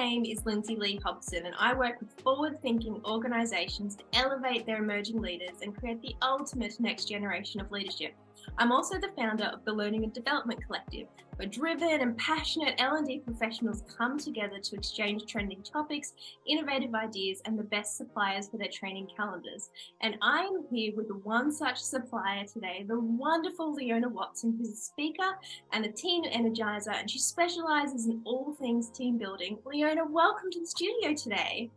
name is Lindsay Lee Hobson, and I work with forward-thinking organisations to elevate their emerging leaders and create the ultimate next generation of leadership. I'm also the founder of the Learning and Development Collective, where driven and passionate L&D professionals come together to exchange trending topics, innovative ideas, and the best suppliers for their training calendars. And I'm here with one such supplier today, the wonderful Leona Watson, who's a speaker and a team energizer, and she specialises in all things team building. Leona, welcome to the studio today.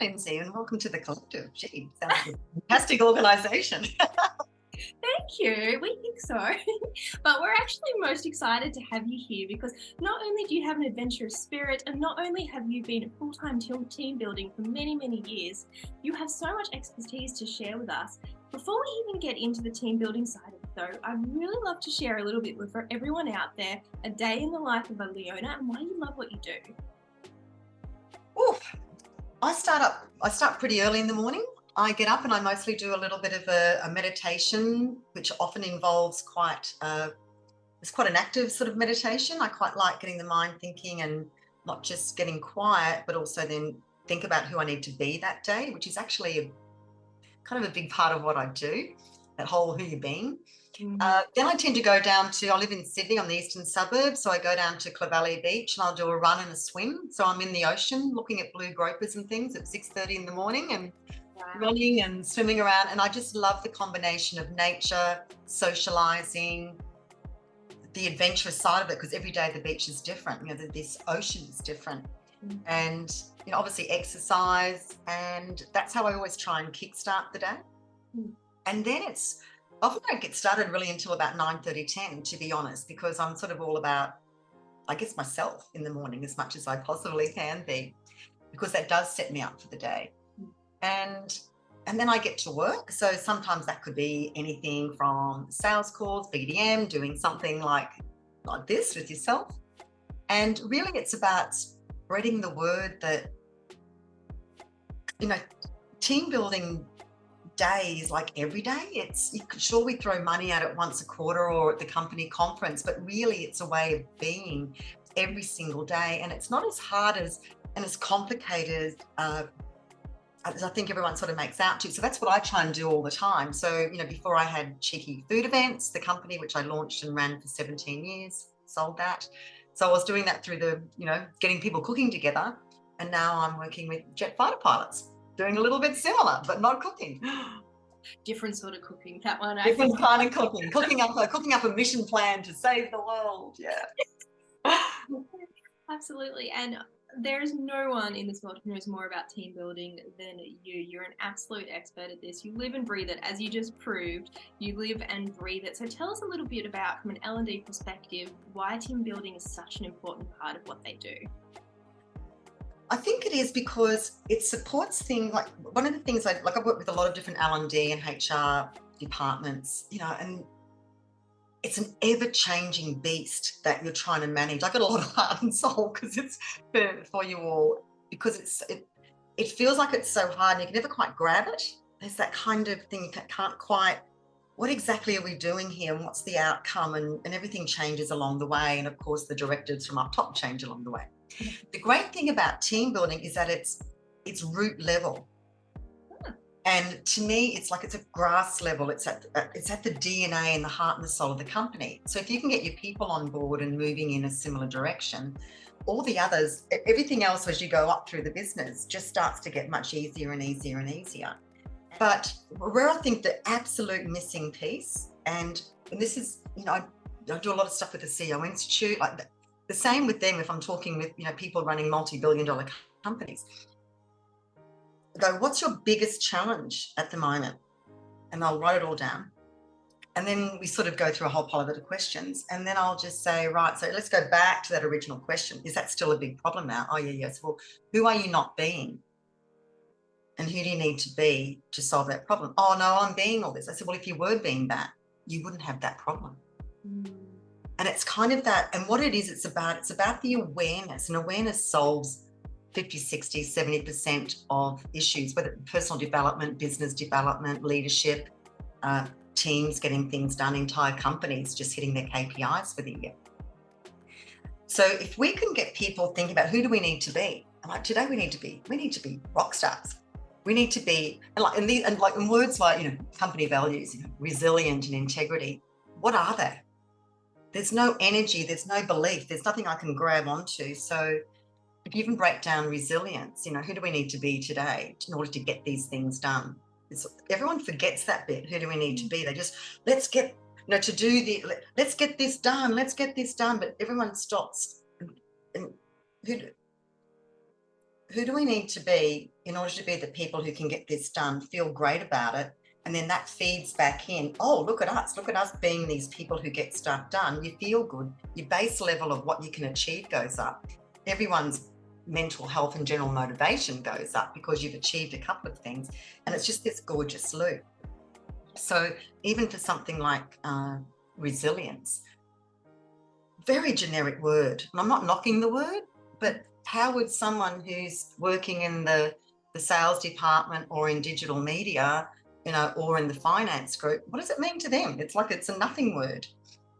Lindsay, and welcome to the collective. Gee, sounds like a fantastic organisation. Thank you. We think so. But we're actually most excited to have you here because not only do you have an adventurous spirit, and not only have you been full-time team building for many, many years, you have so much expertise to share with us. Before we even get into the team building side of it though, I'd really love to share a little bit with everyone out there, a day in the life of a Leona and why you love what you do. Oof. I start pretty early in the morning. I get up and I mostly do a little bit of a meditation, which often involves it's quite an active sort of meditation. I quite like getting the mind thinking and not just getting quiet, but also then think about who I need to be that day, which is actually kind of a big part of what I do, that whole who you're being. Then I tend to go down I live in Sydney on the eastern suburbs, so I go down to Clovelly Beach and I'll do a run and a swim. So I'm in the ocean looking at blue gropers and things at 6:30 in the morning and running and swimming around. And I just love the combination of nature, socializing, the adventurous side of it, because every day the beach is different. You know, this ocean is different. And, you know, obviously exercise. And that's how I always try and kickstart the day. And then often don't get started really until about 9:30, 10, to be honest, because I'm sort of all about, I guess, myself in the morning as much as I possibly can be, because that does set me up for the day. And then I get to work. So sometimes that could be anything from sales calls, BDM, doing something like this with yourself. And really it's about spreading the word that, you know, team building days like every day. Sure, we throw money at it once a quarter or at the company conference, but really it's a way of being every single day. And it's not as hard and as complicated as I think everyone sort of makes out to. So that's what I try and do all the time. So, you know, before I had Cheeky Food Events, the company which I launched and ran for 17 years, sold that. So I was doing that through getting people cooking together. And now I'm working with jet fighter pilots, doing a little bit similar, but not cooking. Different sort of cooking, that one. Different kind of cooking. Cooking up a mission plan to save the world. Yeah. Absolutely. And there's no one in this world who knows more about team building than you. You're an absolute expert at this. You live and breathe it, as you just proved. You live and breathe it. So tell us a little bit about, from an L&D perspective, why team building is such an important part of what they do. I think it is because it supports things like, one of the things I've worked with a lot of different L&D and HR departments, you know, and it's an ever-changing beast that you're trying to manage. I've got a lot of heart and soul because it's for you all, because it feels like it's so hard and you can never quite grab it. There's that kind of thing, you can't quite, what exactly are we doing here and what's the outcome, and everything changes along the way. And of course the directives from up top change along the way. The great thing about team building is that it's root level. And to me, it's like it's a grass level. It's at the DNA and the heart and the soul of the company. So if you can get your people on board and moving in a similar direction, all the others, everything else as you go up through the business just starts to get much easier and easier and easier. But where I think the absolute missing piece, and this is, you know, I do a lot of stuff with the CEO Institute, like the same with them if I'm talking with, you know, people running multi-billion-dollar companies. Go, what's your biggest challenge at the moment? And I'll write it all down. And then we sort of go through a whole pile of other questions. And then I'll just say, right, so let's go back to that original question. Is that still a big problem now? Oh, yeah, yes. Well, who are you not being? And who do you need to be to solve that problem? Oh, no, I'm being all this. I said, well, if you were being that, you wouldn't have that problem. And it's kind of that. And what it is, it's about the awareness. And awareness solves 50, 60, 70% of issues, whether personal development, business development, leadership, teams getting things done, entire companies just hitting their KPIs for the year. So if we can get people thinking about who do we need to be, and like today we need to be rock stars. We need to be, and words like, you know, company values, you know, resilient and integrity. What are they? There's no energy, there's no belief, there's nothing I can grab onto. So if you even break down resilience, you know, who do we need to be today in order to get these things done? Everyone forgets that bit. Who do we need to be? They just, let's get, you know, let's get this done, let's get this done. But everyone stops. And who do we need to be in order to be the people who can get this done, feel great about it? And then that feeds back in, oh, look at us being these people who get stuff done. You feel good. Your base level of what you can achieve goes up. Everyone's mental health and general motivation goes up because you've achieved a couple of things. And it's just this gorgeous loop. So even for something like resilience, very generic word. And I'm not knocking the word, but how would someone who's working in the sales department or in digital media, you know, or in the finance group, what does it mean to them? It's like it's a nothing word.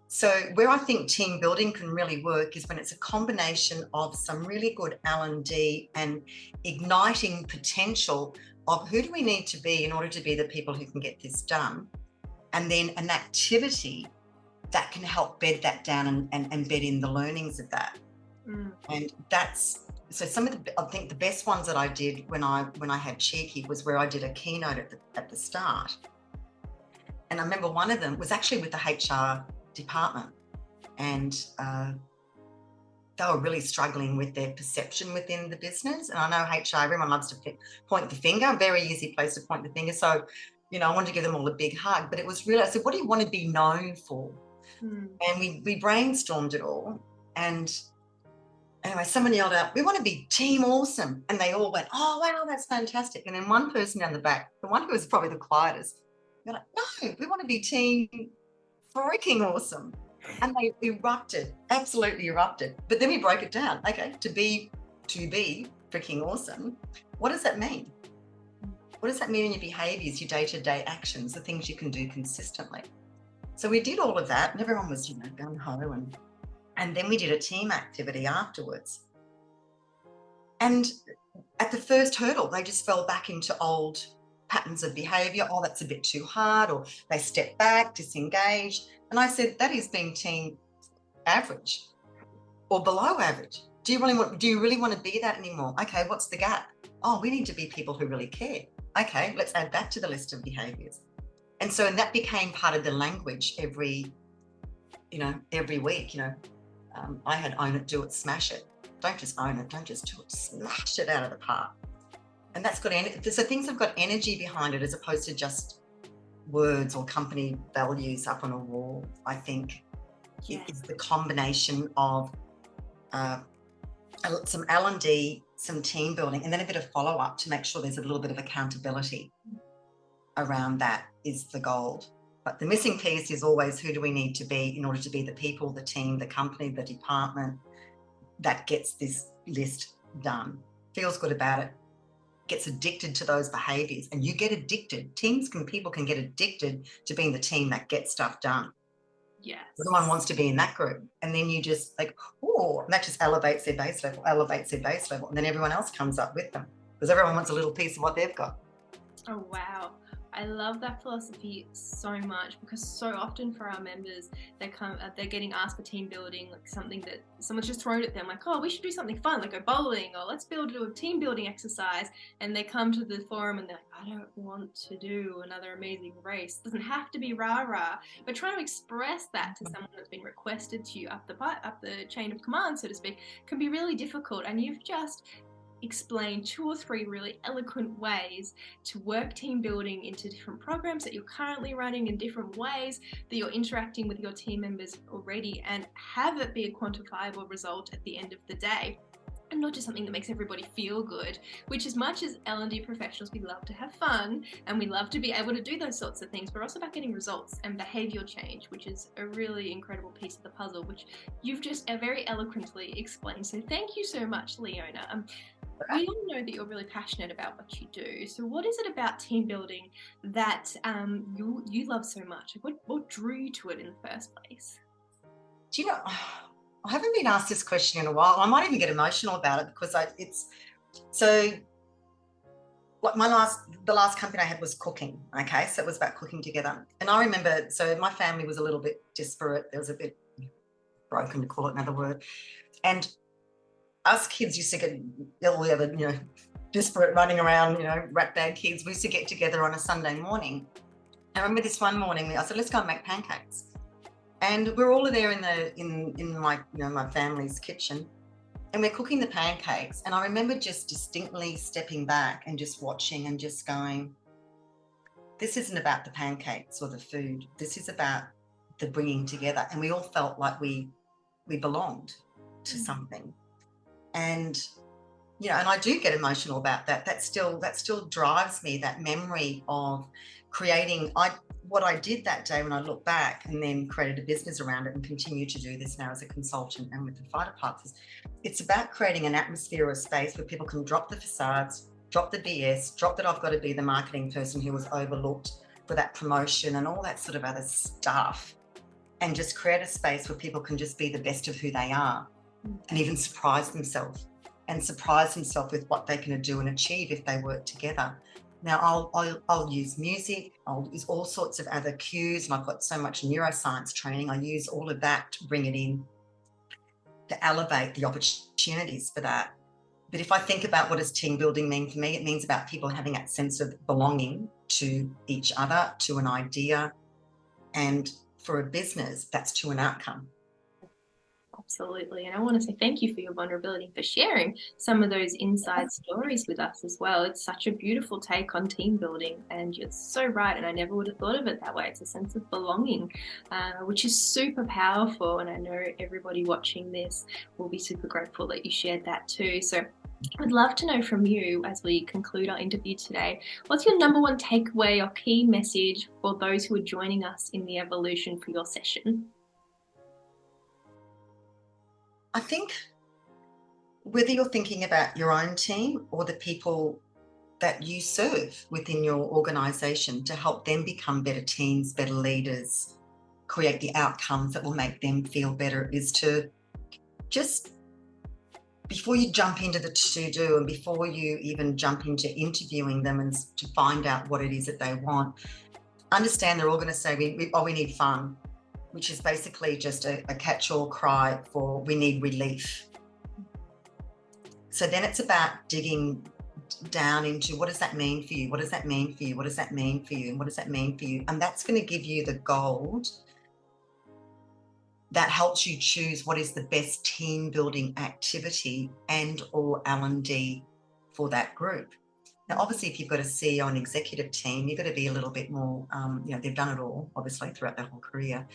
So where I think team building can really work is when it's a combination of some really good L&D and igniting potential of who do we need to be in order to be the people who can get this done, and then an activity that can help bed that down and bed in the learnings of that. And that's, so some of the, I think the best ones that I did when I had Cheeky was where I did a keynote at the start. And I remember one of them was actually with the HR department, and they were really struggling with their perception within the business. And I know HR, everyone loves to point the finger, very easy place to point the finger. So, you know, I wanted to give them all a big hug, but it was really, I said, what do you want to be known for? And we brainstormed it all. And anyway, someone yelled out, we want to be team awesome. And they all went, oh, wow, that's fantastic. And then one person down the back, the one who was probably the quietest, they're like, no, we want to be team freaking awesome. And they erupted, absolutely erupted. But then we broke it down. Okay, to be freaking awesome, what does that mean? What does that mean in your behaviors, your day-to-day actions, the things you can do consistently? So we did all of that, and everyone was, you know, gung-ho, and then we did a team activity afterwards. And at the first hurdle, they just fell back into old patterns of behavior. Oh, that's a bit too hard, or they stepped back, disengaged. And I said, that is being team average or below average. Do you really want to be that anymore? Okay, what's the gap? Oh, we need to be people who really care. Okay, let's add that to the list of behaviors. And so, and that became part of the language every week, you know. I had own it, do it, smash it. Don't just own it, don't just do it, smash it out of the park. And that's got, so things have got energy behind it as opposed to just words or company values up on a wall. I think it's the combination of some L&D, some team building, and then a bit of follow-up to make sure there's a little bit of accountability around that is the gold. But the missing piece is always who do we need to be in order to be the people, the team, the company, the department that gets this list done, feels good about it, gets addicted to those behaviors. And you get addicted. People can get addicted to being the team that gets stuff done. Yes. Everyone wants to be in that group. And then you just like, oh, and that just elevates their base level. And then everyone else comes up with them because everyone wants a little piece of what they've got. Oh, wow. I love that philosophy so much, because so often for our members, they're getting asked for team building, like something that someone's just thrown at them, like, oh, we should do something fun, like go bowling, or let's build a team building exercise. And they come to the forum and they're like, I don't want to do another amazing race. It doesn't have to be rah-rah. But trying to express that to someone that's been requested to you up the chain of command, so to speak, can be really difficult. And you've just explain 2 or 3 really eloquent ways to work team building into different programs that you're currently running, in different ways that you're interacting with your team members already, and have it be a quantifiable result at the end of the day. And not just something that makes everybody feel good, which, as much as L&D professionals, we love to have fun and we love to be able to do those sorts of things, but also about getting results and behavioural change, which is a really incredible piece of the puzzle, which you've just very eloquently explained. So thank you so much, Leona. We all know that you're really passionate about what you do. So what is it about team building that you love so much? What drew you to it in the first place? Do you know, I haven't been asked this question in a while. I might even get emotional about it because it's so like the last company I had was cooking. Okay. So it was about cooking together. And I remember, so my family was a little bit disparate. There was a bit broken, to call it another word. And us kids used to get all the other, disparate running around, rat bag kids. We used to get together on a Sunday morning. I remember this one morning, I said, let's go and make pancakes. And we're all there in my, my family's kitchen, and we're cooking the pancakes. And I remember just distinctly stepping back and just watching and just going, this isn't about the pancakes or the food. This is about the bringing together. And we all felt like we belonged to something. And, and I do get emotional about that. That still drives me, that memory of creating what I did that day when I look back, and then created a business around it and continue to do this now as a consultant and with the fighter pilots. It's about creating an atmosphere or space where people can drop the facades, drop the BS, drop that I've got to be the marketing person who was overlooked for that promotion and all that sort of other stuff, and just create a space where people can just be the best of who they are and even surprise themselves with what they can do and achieve if they work together. Now, I'll use music, I'll use all sorts of other cues, and I've got so much neuroscience training. I use all of that to bring it in, to elevate the opportunities for that. But if I think about what does team building mean for me, it means about people having that sense of belonging to each other, to an idea, and for a business, that's to an outcome. Absolutely. And I want to say thank you for your vulnerability, for sharing some of those inside stories with us as well. It's such a beautiful take on team building, and you're so right. And I never would have thought of it that way. It's a sense of belonging, which is super powerful. And I know everybody watching this will be super grateful that you shared that too. So I'd love to know from you, as we conclude our interview today, what's your number one takeaway or key message for those who are joining us in the evolution for your session? I think whether you're thinking about your own team or the people that you serve within your organisation, to help them become better teams, better leaders, create the outcomes that will make them feel better, is to just, before you jump into the to-do and before you even jump into interviewing them and to find out what it is that they want, understand they're all going to say, we need fun, which is basically just a catch-all cry for we need relief. So then it's about digging down into, what does that mean for you? What does that mean for you? What does that mean for you? And what does that mean for you? And that's going to give you the gold that helps you choose what is the best team building activity and or L&D for that group. Now, obviously, if you've got a CEO and executive team, you've got to be a little bit more, they've done it all, obviously, throughout their whole career.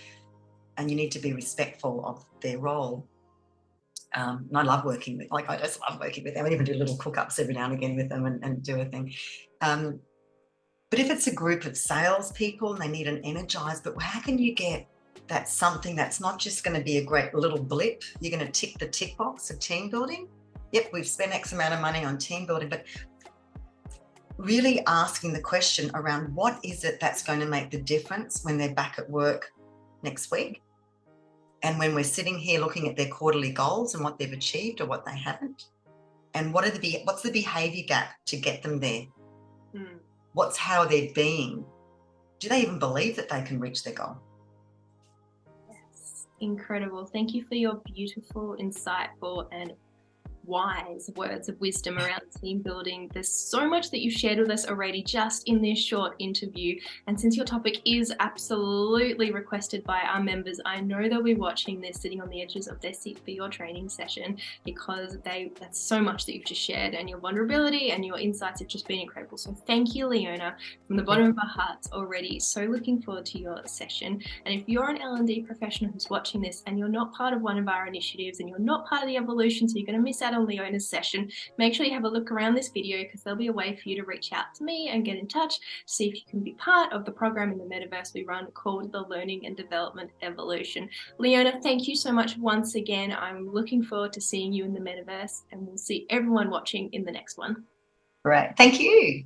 And you need to be respectful of their role. And I love working with, I just love working with them. I even do little cook-ups every now and again with them and do a thing. But if it's a group of salespeople and they need an energized, but how can you get that something that's not just going to be a great little blip? You're going to tick the tick box of team building. Yep, we've spent X amount of money on team building, but really asking the question around what is it that's going to make the difference when they're back at work next week? And when we're sitting here looking at their quarterly goals and what they've achieved or what they haven't, and what's the behaviour gap to get them there? What's how they're being? Do they even believe that they can reach their goal? Yes, incredible. Thank you for your beautiful, insightful and wise words of wisdom around team building. There's so much that you've shared with us already just in this short interview, and since your topic is absolutely requested by our members, I know they'll be watching this sitting on the edges of their seat for your training session, because that's so much that you've just shared, and your vulnerability and your insights have just been incredible. So thank you, Leona, from the bottom of our hearts already. So looking forward to your session. And if you're an L&D professional who's watching this and you're not part of one of our initiatives and you're not part of the evolution, so you're going to miss out on Leona's session, make sure you have a look around this video, because there'll be a way for you to reach out to me and get in touch to see if you can be part of the program in the metaverse we run called the Learning and Development Evolution. Leona, thank you so much once again. I'm looking forward to seeing you in the metaverse, and we'll see everyone watching in the next one. Great. Thank you.